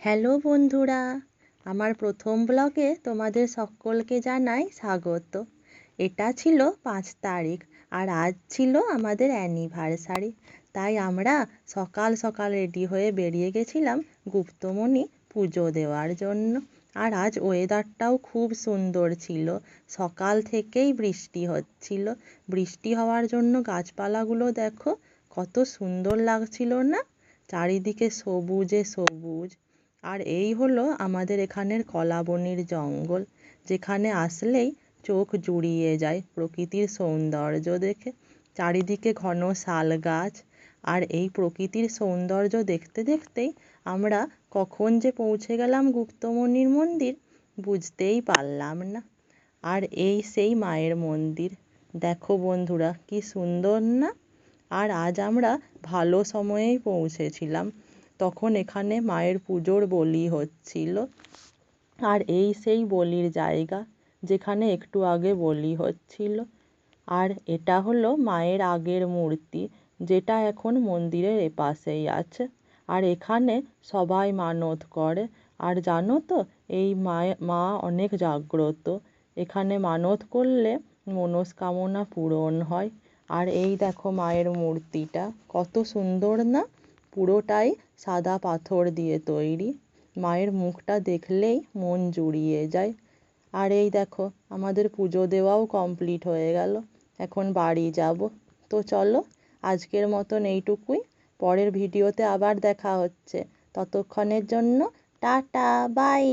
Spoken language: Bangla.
হ্যালো বন্ধুরা, আমার প্রথম ব্লগে তোমাদের সকলকে জানাই স্বাগত। এটা ছিল 5 তারিখ আর আজ ছিল আমাদের অ্যানিভার্সারি। তাই আমরা সকাল সকাল রেডি হয়ে বেরিয়ে গেছিলাম গুপ্তমণি পুজো দেওয়ার জন্য। আর আজ ওয়েদারটাও খুব সুন্দর ছিল, সকাল থেকেই বৃষ্টি হচ্ছিল। বৃষ্টি হওয়ার জন্য গাছপালাগুলো দেখো কত সুন্দর লাগছিল না, চারিদিকে সবুজে সবুজ। আর এই হলো আমাদের এখানের কলাবনির জঙ্গল, যেখানে আসলেই চোখ জুড়িয়ে যায় প্রকৃতির সৌন্দর্য দেখে। চারিদিকে ঘন শাল গাছ, আর এই প্রকৃতির সৌন্দর্য দেখতে দেখতেই আমরা কখন যে পৌঁছে গেলাম গুপ্তমণির মন্দির বুঝতেই পারলাম না। আর এই সেই মায়ের মন্দির, দেখো বন্ধুরা কি সুন্দর না। আর আজ আমরা ভালো সময়েই পৌঁছেছিলাম, তখন এখানে মায়ের পুজোর বলি হচ্ছিল। আর এই সেই বলির জায়গা যেখানে একটু আগে বলি হচ্ছিল। আর এটা হলো মায়ের আগের মূর্তি, যেটা এখন মন্দিরের এপাশেই আছে। আর এখানে সবাই মানত করে। আর জানো তো, এই মা অনেক জাগ্রত। এখানে মানত করলে মনস্কামনা পূরণ হয়। আর এই দেখো মায়ের মূর্তিটা কত সুন্দর না, পুরোটাই সাদা পাথর দিয়ে তৈরি। মায়ের মুখটা দেখলেই মন জুড়িয়ে যায়। আর এই দেখো আমাদের পুজো দেওয়াও কমপ্লিট হয়ে গেল, এখন বাড়ি যাব। তো চলো, আজকের মতন এইটুকুই। পরের ভিডিওতে আবার দেখা হচ্ছে, ততক্ষণের জন্য টাটা বাই।